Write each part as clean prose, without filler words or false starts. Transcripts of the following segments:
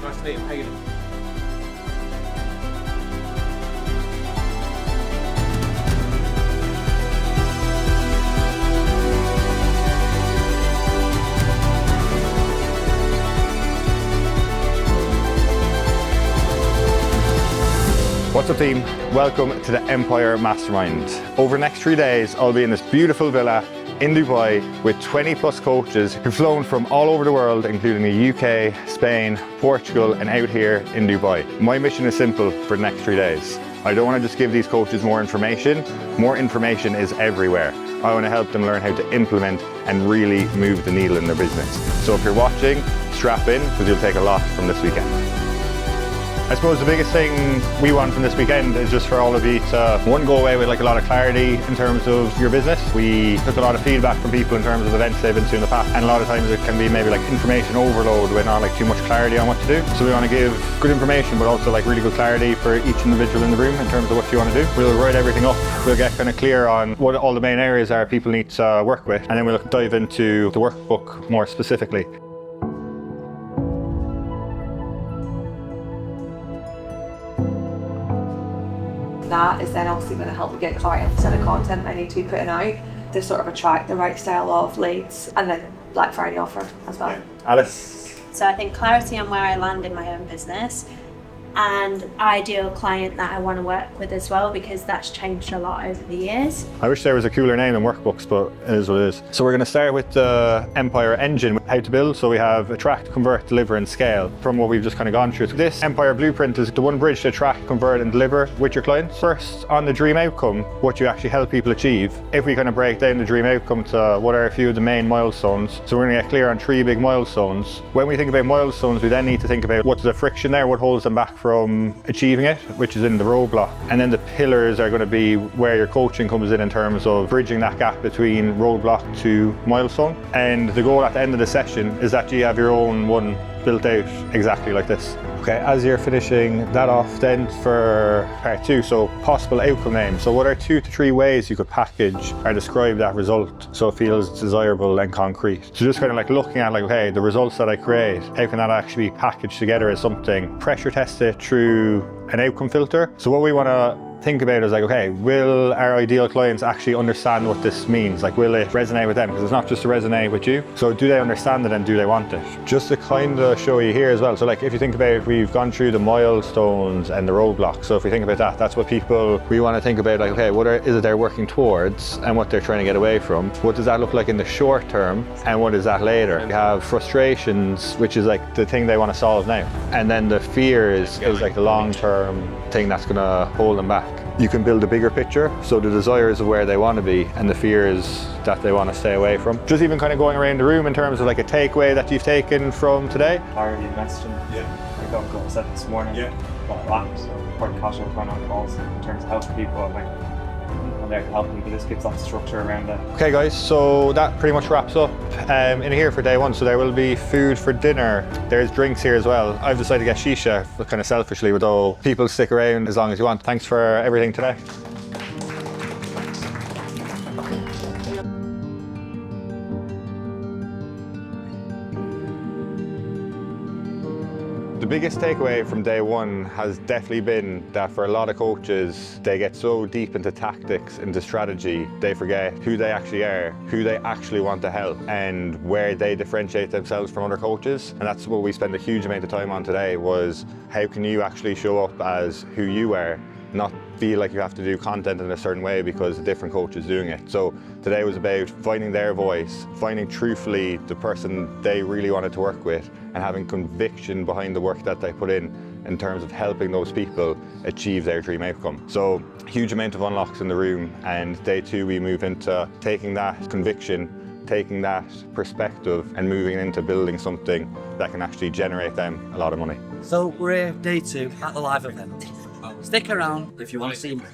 Nice to meet you. How you doing? What's up team? Welcome to the Empire Mastermind. Over the next 3 days, I'll be in this beautiful villa in Dubai with 20 plus coaches who've flown from all over the world, including the UK, Spain, Portugal, and out here in Dubai. My mission is simple for the next 3 days. I don't want to just give these coaches more information. More information is everywhere. I want to help them learn how to implement and really move the needle in their business. So if you're watching, strap in because you'll take a lot from this weekend. I suppose the biggest thing we want from this weekend is just for all of you to, one, go away with like a lot of clarity in terms of your business. We took a lot of feedback from people in terms of events they've been to in the past, and a lot of times it can be maybe like information overload with not like too much clarity on what to do. So we want to give good information but also like really good clarity for each individual in the room in terms of what you want to do. We'll write everything up, we'll get kind of clear on what all the main areas are people need to work with, and then we'll dive into the workbook more specifically. That is then obviously going to help me get clients and the content I need to be putting out to sort of attract the right style of leads, and then Black Friday offer as well. Yeah. Alice? So I think clarity on where I land in my own business and ideal client that I want to work with as well, because that's changed a lot over the years. I wish there was a cooler name than workbooks, but it is what it is. So we're going to start with the Empire engine, how to build. So we have attract, convert, deliver, and scale from what we've just kind of gone through. So this Empire blueprint is the one bridge to attract, convert, and deliver with your clients. First, on the dream outcome, what you actually help people achieve. If we kind of break down the dream outcome to what are a few of the main milestones. So we're going to get clear on 3 big milestones. When we think about milestones, we then need to think about what's the friction there, what holds them back from achieving it, which is in the roadblock. And then the pillars are going to be where your coaching comes in terms of bridging that gap between roadblock to milestone. And the goal at the end of the session is that you have your own one built out exactly like this. Okay, as you're finishing that off, then for part 2, so possible outcome names. So what are 2 to 3 ways you could package or describe that result so it feels desirable and concrete? So just kind of like looking at like, okay, the results that I create, how can that actually be packaged together as something? Pressure test it through an outcome filter. So what we want to think about is like, okay, will our ideal clients actually understand what this means? Like, will it resonate with them? Because it's not just to resonate with you. So do they understand it and do they want it? Just to kind of show you here as well. So like, if you think about, we've gone through the milestones and the roadblocks. So if we think about that, that's what we want to think about, like, okay, what is it they're working towards and what they're trying to get away from? What does that look like in the short term and what is that later? We have frustrations, which is like the thing they want to solve now. And then the fears is like the long-term thing that's going to hold them back. You can build a bigger picture, so the desires of where they want to be and the fears that they want to stay away from. Just even kind of going around the room in terms of like a takeaway that you've taken from today. Clarity and messaging. Yeah. I got go set this morning. Yeah. Got that, so quite casual going on calls in terms of helping people. Like, I'm there to help them, but this gives that structure around it. Okay guys, so that pretty much wraps up in here for day 1. So there will be food for dinner. There's drinks here as well. I've decided to get shisha, kind of selfishly, with all people stick around as long as you want. Thanks for everything today. The biggest takeaway from day 1 has definitely been that for a lot of coaches, they get so deep into tactics, into strategy, they forget who they actually are, who they actually want to help, and where they differentiate themselves from other coaches. And that's what we spent a huge amount of time on today, was how can you actually show up as who you are, not feel like you have to do content in a certain way because a different coach is doing it. So today was about finding their voice, finding truthfully the person they really wanted to work with, and having conviction behind the work that they put in terms of helping those people achieve their dream outcome. So huge amount of unlocks in the room, and day 2 we move into taking that conviction, taking that perspective and moving into building something that can actually generate them a lot of money. So we're here, day 2 at the live event. Stick around if you want to see more.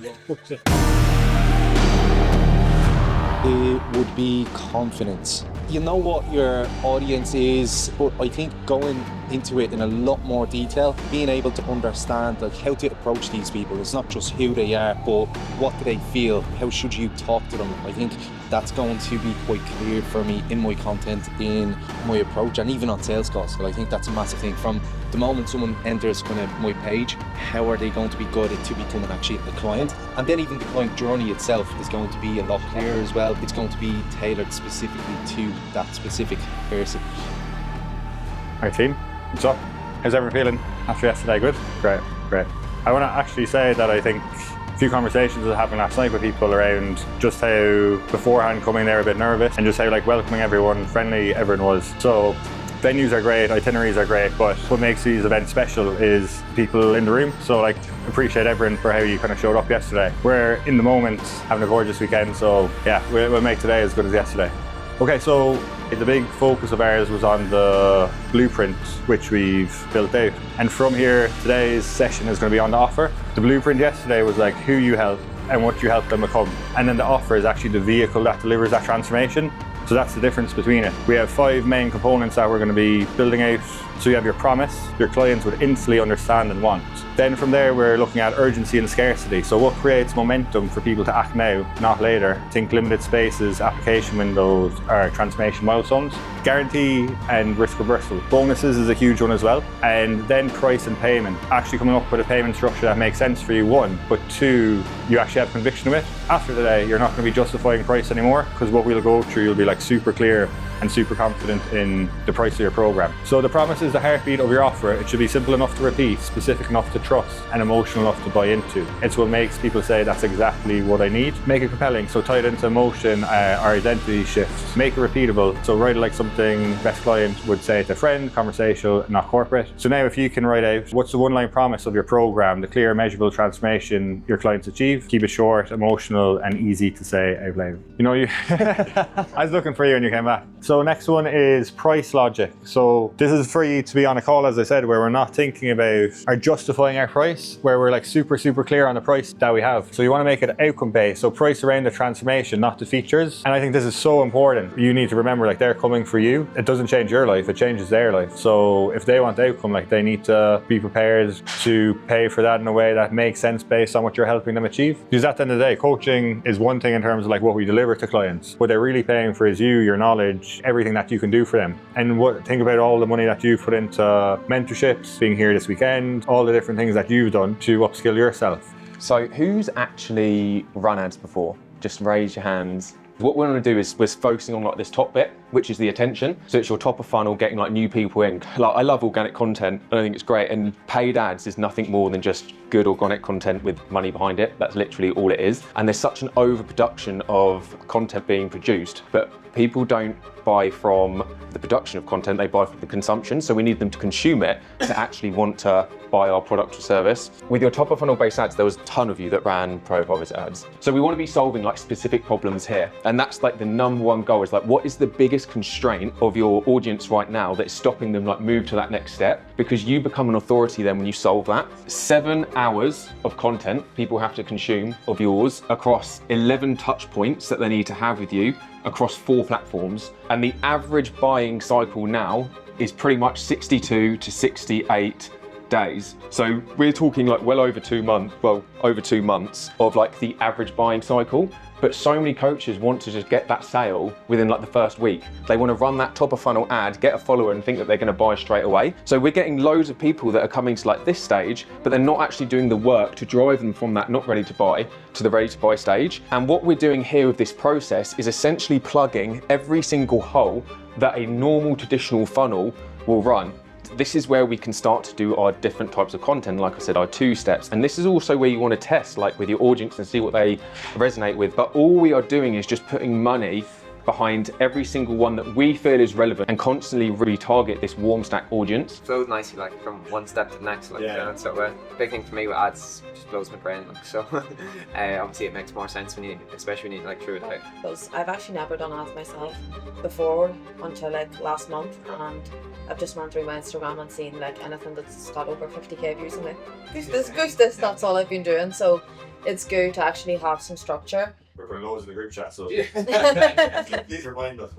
It would be confidence. You know what your audience is, but I think going into it in a lot more detail, being able to understand like how to approach these people. It's not just who they are, but what do they feel? How should you talk to them? I think that's going to be quite clear for me in my content, in my approach, and even on sales calls. So I think that's a massive thing. From the moment someone enters kind of my page, how are they going to be guided to becoming actually a client? And then even the client journey itself is going to be a lot clearer as well. It's going to be tailored specifically to that specific person. All right, team, what's up? How's everyone feeling after yesterday? Good? Great. I want to actually say that I think a few conversations that happened last night with people around just how beforehand coming there a bit nervous and just how like welcoming everyone, friendly everyone was. So venues are great, itineraries are great, but what makes these events special is people in the room. So like appreciate everyone for how you kind of showed up yesterday. We're in the moment having a gorgeous weekend, so yeah, we'll make today as good as yesterday. Okay, so the big focus of ours was on the blueprint which we've built out. And from here, today's session is going to be on the offer. The blueprint yesterday was like who you help and what you help them become. And then the offer is actually the vehicle that delivers that transformation. So that's the difference between it. We have 5 main components that we're going to be building out. So you have your promise, your clients would instantly understand and want. Then from there, we're looking at urgency and scarcity. So what creates momentum for people to act now, not later? Think limited spaces, application windows, or transformation milestones. Guarantee and risk reversal. Bonuses is a huge one as well. And then price and payment. Actually coming up with a payment structure that makes sense for you, 1, but 2, you actually have conviction with. After today, you're not going to be justifying price anymore, because what we'll go through, you'll be like super clear and super confident in the price of your program. So the promise is the heartbeat of your offer. It should be simple enough to repeat, specific enough to trust, and emotional enough to buy into. It's what makes people say that's exactly what I need. Make it compelling, so tie it into emotion or identity shifts. Make it repeatable, so write it like something best client would say to a friend, conversational, not corporate. So now if you can write out what's the one-line promise of your program, the clear, measurable transformation your clients achieve, keep it short, emotional, and easy to say out loud. You know, I was looking for you when you came back. So next one is price logic. So this is for you to be on a call, as I said, where we're not thinking about or justifying our price, where we're like super clear on the price that we have. So you want to make it outcome based. So price around the transformation, not the features. And I think this is so important. You need to remember, like, they're coming for you. It doesn't change your life, it changes their life. So if they want the outcome, like, they need to be prepared to pay for that in a way that makes sense based on what you're helping them achieve. Because at the end of the day, coaching is one thing in terms of like what we deliver to clients. What they're really paying for is you, your knowledge, everything that you can do for them. And think about all the money that you've put into mentorships, being here this weekend, all the different things that you've done to upskill yourself. So who's actually run ads before? Just raise your hands. What we're going to do is we're focusing on like this top bit, which is the attention. So it's your top of funnel, getting like new people in. Like, I love organic content and I think it's great. And paid ads is nothing more than just good organic content with money behind it. That's literally all it is. And there's such an overproduction of content being produced, but people don't buy from the production of content, they buy from the consumption. So we need them to consume it to actually want to buy our product or service. With your top of funnel based ads, there was a ton of you that ran profile visit ads. So we want to be solving like specific problems here. And that's like the #1 goal is like, what is the biggest constraint of your audience right now that's stopping them like move to that next step? Because you become an authority then when you solve that. 7 hours of content people have to consume of yours across 11 touch points that they need to have with you across 4 platforms. And the average buying cycle now is pretty much 62 to 68 days. So we're talking like over 2 months of like the average buying cycle. But so many coaches want to just get that sale within like the first week. They want to run that top of funnel ad, get a follower and think that they're going to buy straight away. So we're getting loads of people that are coming to like this stage, but they're not actually doing the work to drive them from that not ready to buy to the ready to buy stage. And what we're doing here with this process is essentially plugging every single hole that a normal traditional funnel will run. This is where we can start to do our different types of content, like I said, our 2 steps. And this is also where you want to test like with your audience and see what they resonate with. But all we are doing is just putting money behind every single one that we feel is relevant and constantly retarget this warm stack audience. Flows nicely, like from one step to the next, like so big thing for me with ads just blows my brain, like so. Obviously it makes more sense when you, especially when you like through it out. Because I've actually never done ads myself before until like last month, and I've just run through my Instagram and seen like anything that's got over 50k views and like boost this, that's all I've been doing. So it's good to actually have some structure. We're putting loads in the group chat, so please remind us.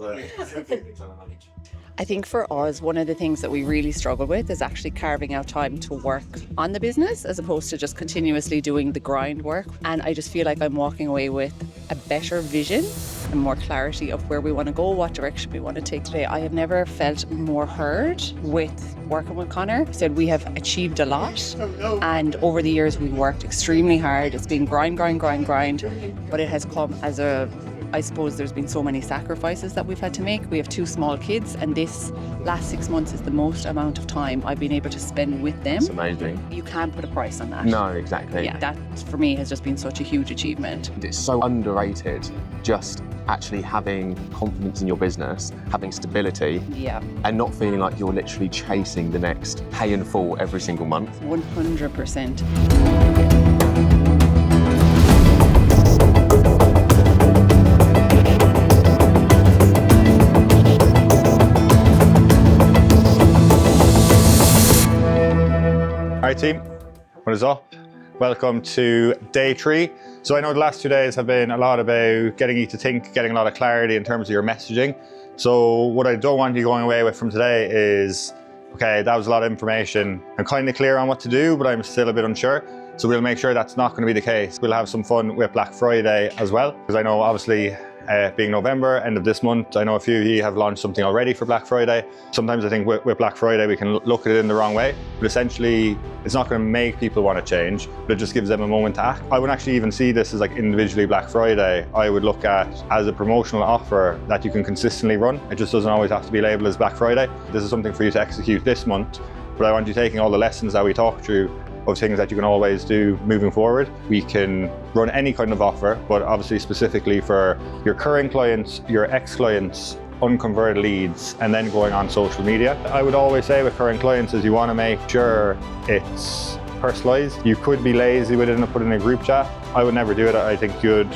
I think for us, one of the things that we really struggle with is actually carving out time to work on the business as opposed to just continuously doing the grind work. And I just feel like I'm walking away with a better vision and more clarity of where we want to go, what direction we want to take today. I have never felt more heard with working with Connor. He said we have achieved a lot, and over the years we've worked extremely hard. It's been grind, but it has come as I suppose there's been so many sacrifices that we've had to make. We have 2 small kids, and this last 6 months is the most amount of time I've been able to spend with them. It's amazing. You can't put a price on that. No, exactly. Yeah, that for me has just been such a huge achievement. It's so underrated, just actually having confidence in your business, having stability, Yeah, and not feeling like you're literally chasing the next pay in full every single month. 100%. All right, team, what is up? Welcome to day 3. So I know the last 2 days have been a lot about getting you to think, getting a lot of clarity in terms of your messaging. So what I don't want you going away with from today is, okay, that was a lot of information. I'm kind of clear on what to do, but I'm still a bit unsure. So we'll make sure that's not going to be the case. We'll have some fun with Black Friday as well, because I know obviously being November, end of this month, I know a few of you have launched something already for Black Friday. Sometimes I think with Black Friday we can look at it in the wrong way, but essentially it's not going to make people want to change, but it just gives them a moment to act. I wouldn't actually even see this as like individually Black Friday. I would look at as a promotional offer that you can consistently run. It just doesn't always have to be labeled as Black Friday. This is something for you to execute this month, but I want you taking all the lessons that we talked through of things that you can always do moving forward. We can run any kind of offer, but obviously specifically for your current clients, your ex-clients, unconverted leads, and then going on social media. I would always say with current clients is you want to make sure it's personalized. You could be lazy with it and put it in a group chat. I would never do it. I think you'd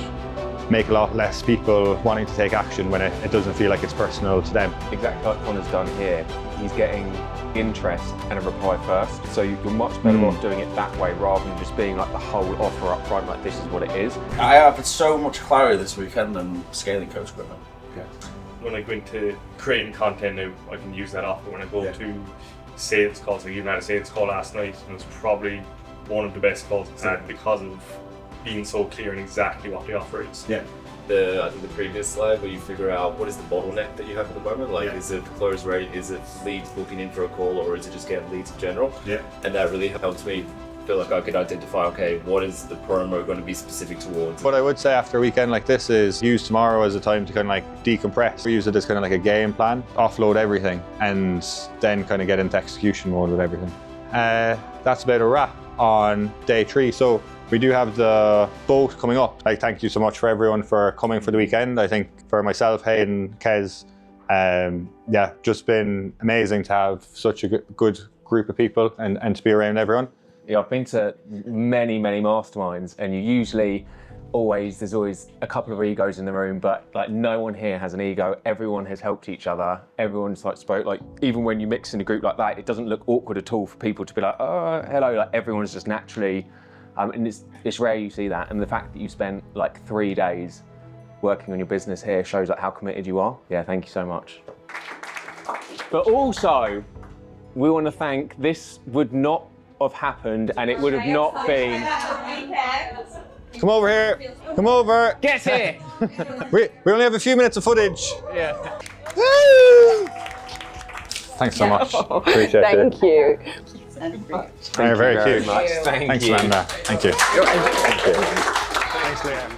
make a lot less people wanting to take action when it doesn't feel like it's personal to them. Exactly like Connor's done here. He's getting interest and a reply first. So you're much better off doing it that way rather than just being like the whole offer up front, like this is what it is. I have so much clarity this weekend on scaling coach equipment. Okay. When I go into creating content now, I can use that offer. When I go to sales calls, I even had a sales call last night, and it was probably one of the best calls I've had because of being so clear on exactly what the offer is. Yeah. I think the previous slide where you figure out what is the bottleneck that you have at the moment, like is it close rate, is it leads booking in for a call, or is it just getting leads in general? Yeah. And that really helps me feel like I could identify, okay, what is the promo going to be specific towards? What I would say after a weekend like this is use tomorrow as a time to kind of like decompress. Use it as kind of like a game plan, offload everything, and then kind of get into execution mode with everything. That's about a wrap on day 3. So we do have the boat coming up. Like, thank you so much for everyone for coming for the weekend. I think for myself, Hayden, Kez, just been amazing to have such a good group of people and to be around everyone. Yeah, I've been to many masterminds, and there's always a couple of egos in the room, but like no one here has an ego. Everyone has helped each other. Everyone's like spoke, like even when you mix in a group like that, it doesn't look awkward at all for people to be like, oh, hello, like everyone's just naturally, and it's rare you see that. And the fact that you spent like 3 days working on your business here shows like how committed you are. Yeah, thank you so much. But also, we want to thank, this would not have happened and it would have not been. Come over here. Come over. Get here. we only have a few minutes of footage. Yeah. Woo! Thanks so much. Appreciate it. Thank you. You're very cute. Much. Thanks, you. Amanda. Thank you. Thank you. Thanks, Liam.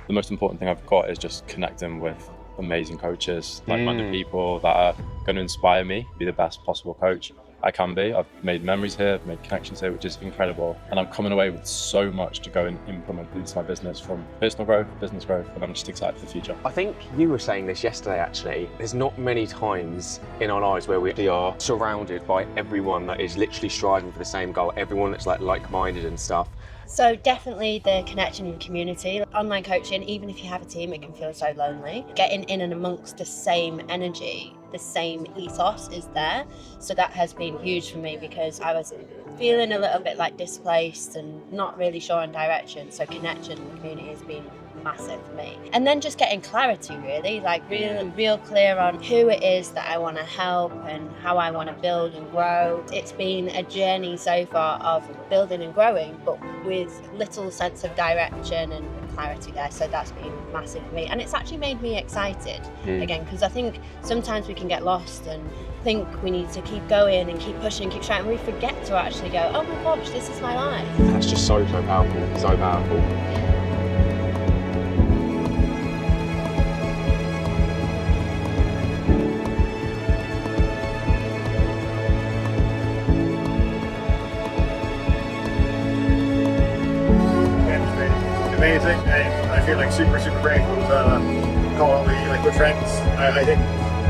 The most important thing I've got is just connecting with amazing coaches, like-minded people that are going to inspire me to be the best possible coach I can be. I've made memories here, I've made connections here, which is incredible. And I'm coming away with so much to go and implement into my business, from personal growth, business growth, and I'm just excited for the future. I think you were saying this yesterday actually, there's not many times in our lives where we are surrounded by everyone that is literally striving for the same goal, everyone that's like-minded and stuff. So definitely the connection and community. Online coaching, even if you have a team, it can feel so lonely. Getting in and amongst the same energy, the same ethos is there. So that has been huge for me because I was feeling a little bit like displaced and not really sure on direction. So connection and community has been massive for me. And then just getting clarity, really, like real clear on who it is that I want to help and how I want to build and grow. It's been a journey so far of building and growing, but with little sense of direction and clarity there. So that's been massive for me. And it's actually made me excited again, because I think sometimes we can get lost and think we need to keep going and keep pushing, keep trying, and we forget to actually go, oh my gosh, this is my life. That's just so powerful, so powerful. Amazing, and I feel like super grateful to call all my like good friends. I think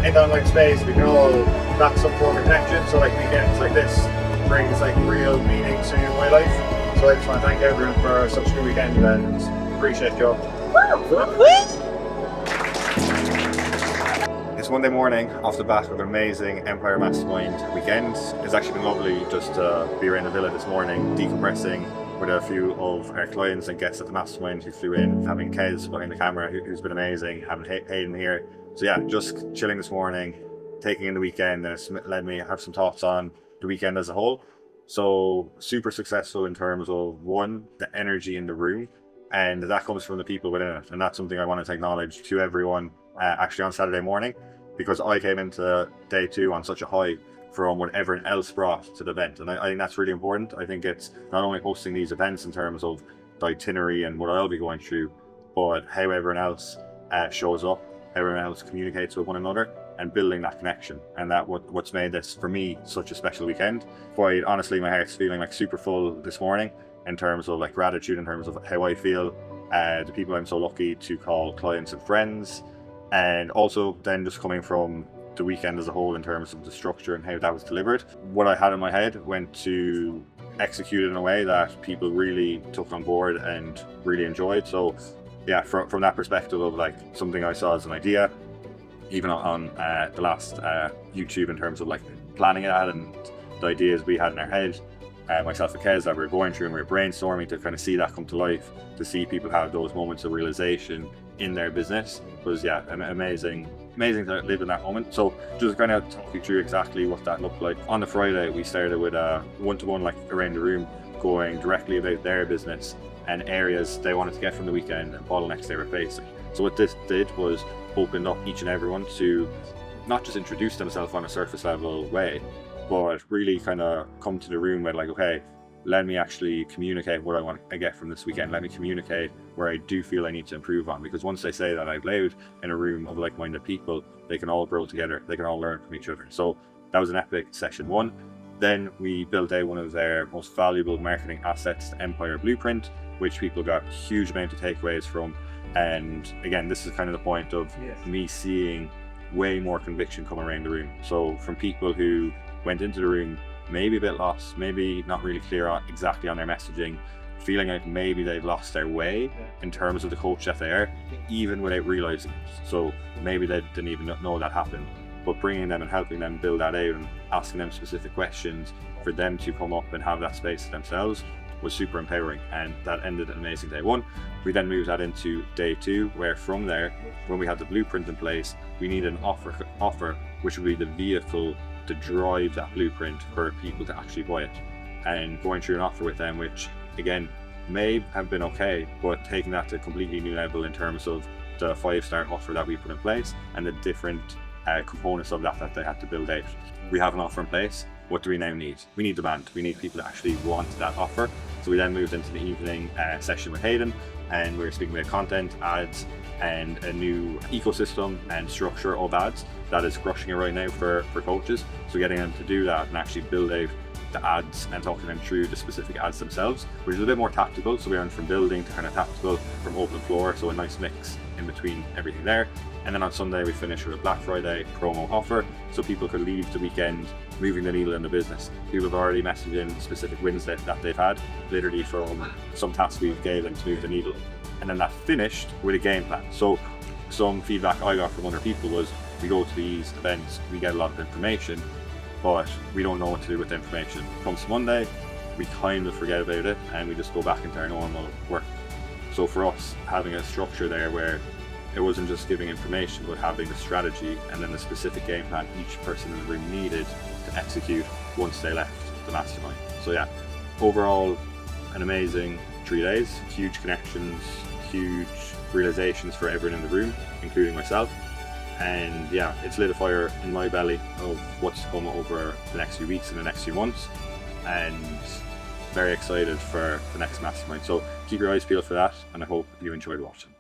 in the online space we can all lack some form of connection, so like weekends like this brings like real meaning to my life. So I just want to thank everyone for such a good weekend and appreciate you all. It's Monday morning off the back of an amazing Empire Mastermind weekend. It's actually been lovely just to be around the villa this morning, decompressing with a few of our clients and guests at the Mastermind who flew in, having Kez behind the camera who's been amazing, having Hayden here. So yeah, just chilling this morning, taking in the weekend, and it's led me to have some thoughts on the weekend as a whole. So super successful in terms of one, the energy in the room, and that comes from the people within it. And that's something I wanted to acknowledge to everyone actually on Saturday morning, because I came into day 2 on such a high from what everyone else brought to the event. And I think that's really important. I think it's not only hosting these events in terms of the itinerary and what I'll be going through, but how everyone else shows up, how everyone else communicates with one another, and building that connection. And that what's made this, for me, such a special weekend. Quite honestly, my heart's feeling like super full this morning in terms of like gratitude, in terms of how I feel, the people I'm so lucky to call clients and friends, and also then just coming from the weekend as a whole in terms of the structure and how that was delivered. What I had in my head went to execute in a way that people really took on board and really enjoyed. So yeah, from that perspective of like something I saw as an idea, even on the last YouTube, in terms of like planning it and the ideas we had in our head, myself and Kez, that we were going through and we were brainstorming to kind of see that come to life, to see people have those moments of realization in their business was, yeah, amazing to live in that moment. So just kind of talk you through exactly what that looked like. On the Friday, we started with a one-to-one, like around the room, going directly about their business and areas they wanted to get from the weekend and bottlenecks they were facing. So what this did was opened up each and everyone to not just introduce themselves on a surface level way, but really kind of come to the room with like, okay, let me actually communicate what I want to get from this weekend. Let me communicate where I do feel I need to improve on. Because once they say that out loud in a room of like-minded people, they can all grow together. They can all learn from each other. So that was an epic session 1. Then we built out one of their most valuable marketing assets, the Empire Blueprint, which people got a huge amount of takeaways from. And again, this is kind of the point of me seeing way more conviction come around the room. So from people who went into the room maybe a bit lost, maybe not really clear on exactly on their messaging, feeling like maybe they've lost their way in terms of the coach that they are, even without realizing it. So maybe they didn't even know that happened, but bringing them and helping them build that out and asking them specific questions for them to come up and have that space themselves was super empowering. And that ended an amazing day 1. We then moved that into day 2, where from there, when we had the blueprint in place, we needed an offer which would be the vehicle to drive that blueprint for people to actually buy it. And going through an offer with them, which again may have been okay, but taking that to a completely new level in terms of the 5-star offer that we put in place and the different components of that they had to build out. We have an offer in place. What do we now need? We need demand. We need people to actually want that offer. So we then moved into the evening session with Hayden, and we were speaking about content, ads, and a new ecosystem and structure of ads that is crushing it right now for coaches. So getting them to do that and actually build out the ads and talking them through the specific ads themselves, which is a bit more tactical. So we went from building to kind of tactical, from open floor, so a nice mix in between everything there. And then on Sunday we finished with a Black Friday promo offer, so people could leave the weekend moving the needle in the business. People have already messaged in specific wins that they've had, literally from some tasks we gave them to move the needle. And then that finished with a game plan. So some feedback I got from other people was, we go to these events, we get a lot of information, but we don't know what to do with the information. Comes Monday, we kind of forget about it and we just go back into our normal work. So for us, having a structure there where it wasn't just giving information, but having the strategy and then the specific game plan each person in the room needed to execute once they left the mastermind. So yeah, overall, an amazing 3 days, huge connections, huge realizations for everyone in the room, including myself. And yeah, it's lit a fire in my belly of what's to come over the next few weeks and the next few months. And very excited for the next mastermind. So keep your eyes peeled for that, and I hope you enjoyed watching.